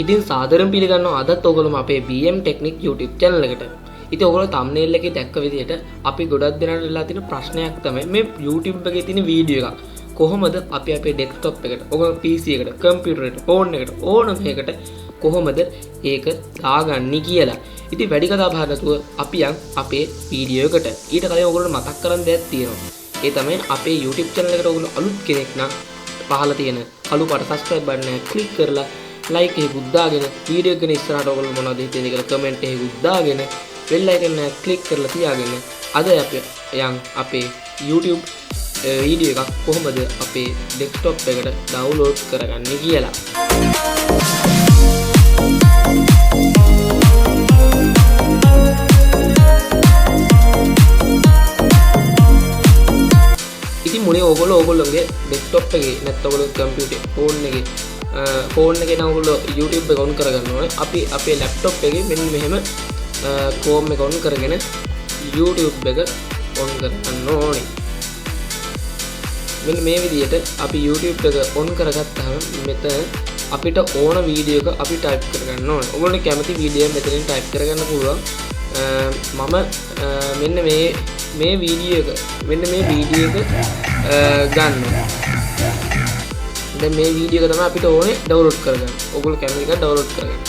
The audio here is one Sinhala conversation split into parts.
ඉතින් සාදරයෙන් පිළිගන්නවා අදත් ඔයගොල්ලෝම අපේ BM Technic YouTube channel එකට. ඉතින් ඔයගොල්ලෝ thumbnail එකේ දැක්ක විදිහට අපි ගොඩක් දෙනාට වෙලා තියෙන ප්‍රශ්නයක් තමයි මේ YouTube එකේ තියෙන වීඩියෝ එකක් කොහොමද අපි අපේ desktop එකට, ඔයගොල්ලෝ PC එකට, computer එකට, phone එකට ඕනම එකකට කොහොමද ඒක දාගන්නේ කියලා. ඉතින් වැඩි කතා බහ නැතුව අපි යන් අපේ වීඩියෝ එකට. ඊට කලින් ඔයගොල්ලෝ මතක් කරන් දෙයක් තියෙනවා. ඒ තමයි අපේ YouTube channel එකට ඔයගොල්ලෝ අලුත් කෙනෙක් නම් පහළ තියෙන කළු පාට subscribe button එක click කරලා like එකකුත් දාගෙන වීඩියෝ එක ගැන ඉස්සරහට ඔයගොල්ලෝ මොනවද හිතන්නේ කියලා comment එකකුත් දාගෙන bell icon එක click කරලා තියාගෙන අද අපි යන් අපේ YouTube වීඩියෝ එකක් කොහොමද අපේ desktop එකට download කරගන්නේ කියලා. ඉතින් මුලින් ඔයගොල්ලෝගේ desktop එකේ නැත්නම් ඔයගොල්ලෝ computer phone එකේ නම් ඔයගොල්ලෝ YouTube එක on කරගන්න ඕනේ. අපි අපේ laptop එකේ මෙන්න මෙහෙම Chrome එක on කරගෙන YouTube එක on කරගන්න ඕනේ. මෙන්න මේ විදිහට අපි YouTube එක on කරගත්තාම මෙතන අපිට ඕන වීඩියෝ එක අපි type කරගන්න ඕනේ. ඔයගොල්ලෝ කැමති වීඩියෝ එක මෙතනින් type කරගන්න පුළුවන්. මම මෙන්න මේ වීඩියෝ එක ගන්නවා. දැන් මේ වීඩියෝ එක තමයි අපිට ඕනේ download කරගන්න. ඔයගොල්ලෝ කැමති එක download කරගන්න.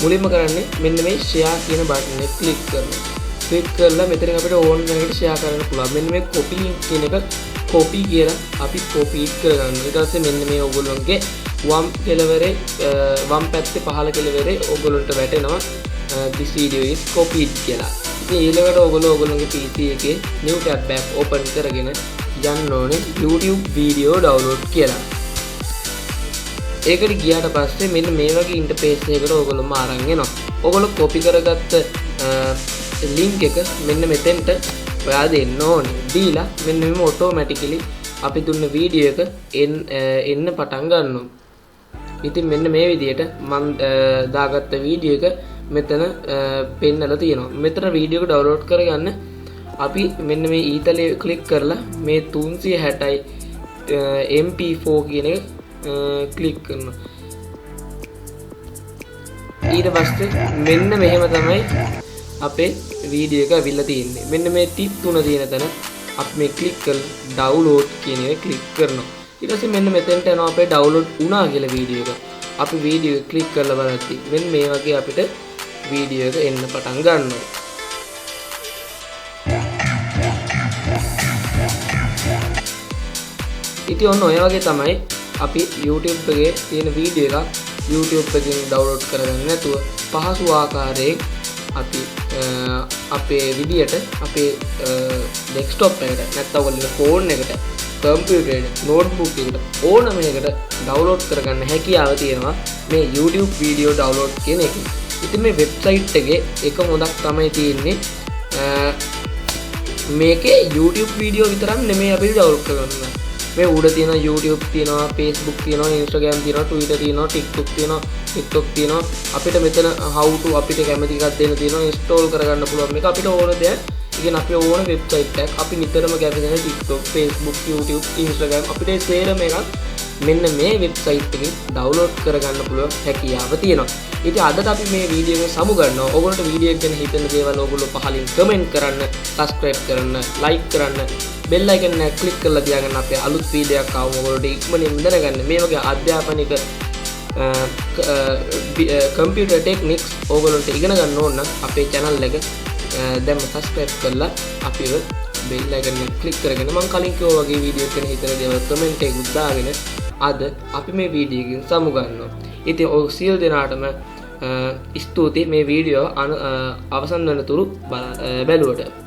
මුලින්ම කරන්නේ මෙන්න මේ share කියන බටන් එක click කරනවා. click කරලා මෙතනින් අපිට ඕන කෙනෙකුට share කරන්න පුළුවන්. මෙන්න මේ copy link කියන එක copy කියලා අපි copy කරගන්නවා. ඊට පස්සේ මෙන්න මේ ඔයගොල්ලෝගේ වම් කෙළවරේ වම් පැත්තේ පහළ කෙළවරේ ඔයගොල්ලන්ට වැටෙනවා this video is copied කියලා. ඉතින් ඊළඟට ඔයගොල්ලෝගේ PC එකේ new tab එකක් open කරගෙන යන්න ඕනේ YouTube video download කියලා. ඒකට ගියාට පස්සේ මෙන්න මේ වගේ ඉන්ටර්ෆේස් එකකට ඔයගොල්ලෝම අරන් එනවා. ඔයගොල්ලෝ copy කරගත්ත link එක මෙන්න මෙතෙන්ට ඔයා දෙන්න ඕනේ. දීලා මෙන්න මෙහෙම automatically අපි දුන්න වීඩියෝ එක එන්න පටන් ගන්නවා. ඉතින් මෙන්න මේ විදිහට මම දාගත්ත වීඩියෝ එක මෙතන පෙන්නලා තියෙනවා. මෙතන වීඩියෝ එක download කරගන්න අපි මෙන්න මේ ඊතලයේ click කරලා මේ 360 MP4 කියන එක click කරනවා. ඊට පස්සේ මෙන්න මෙහෙම තමයි අපේ වීඩියෝ එක අවිල්ලා තියෙන්නේ. මෙන්න මේ ටික් තුන තියෙන තැන අපි මේ click කරලා download කියන එක click කරනවා. ඊට පස්සේ මෙන්න මෙතෙන්ට යනවා අපේ download වුණා කියලා වීඩියෝ එක. අපි වීඩියෝ එක click කරලා බලද්දි මෙන්න මේ වගේ අපිට වීඩියෝ එක එන්න පටන් ගන්නවා. ඉතින් ඔන්න ඔය වගේ තමයි අපි YouTube එකේ තියෙන වීඩියෝ එකක් YouTube එකෙන් download කරගන්න නැතුව පහසු ආකාරයෙන් අපි අපේ විදියට අපේ desktop එකට නැත්නම් ඔයගොල්ලෝ phone එකට, computer එකට, notebook එකට ඕනම එකකට download කරගන්න හැකියාව තියෙනවා මේ YouTube video download කියන එක. ඉතින් මේ website එකේ එක මොදක් තමයි තියෙන්නේ මේකේ YouTube video විතරක් නෙමෙයි අපිට download කරගන්න. මේ උඩ තියෙන YouTube තියෙනවා, Facebook තියෙනවා, Instagram තියෙනවා, Twitter තියෙනවා, TikTok තියෙනවා. අපිට මෙතන how to අපිට කැමති එකක් දෙන්න තියෙනවා, install කරගන්න පුළුවන්. මේක අපිට ඕන දෙයක්. ඉතින් අපේ ඕන වෙබ්සයිට් එකක් අපි නිතරම කැමති දෙන TikTok, Facebook, YouTube, Instagram අපිට සේරම එකක් මෙන්න මේ වෙබ්සයිට් එකෙන් download කරගන්න පුළුවන් හැකියාව තියෙනවා. ඉතින් අදට අපි මේ වීඩියෝ එක සමු ගන්නවා. ඔයගොල්ලන්ට වීඩියෝ එක ගැන හිතෙන දේවල් ඔයගොල්ලෝ පහලින් comment කරන්න, subscribe කරන්න, like කරන්න, bell icon එක click කරලා තියාගන්න. අපේ අලුත් වීඩියෝ එකක් ආවම ඔයගොල්ලෝට ඉක්මනින් දැනගන්න. මේ වගේ අධ්‍යාපනික computer techniques ඔයගොල්ලන්ට ඉගෙන ගන්න ඕන නම් අපේ channel එක දැන්ම subscribe කරලා අපිව bell icon එක click කරගෙන මම කලින් කිව්වා වගේ වීඩියෝ එක ගැන හිතන දේවල් comment එකකුත් දාගෙන අද අපි මේ වීඩියෝ එකෙන් සමු ගන්නවා. ඉතින් ඔය සියලු දෙනාටම ස්තුතියි මේ වීඩියෝ අවසන් වෙනතුරු බැලුවට.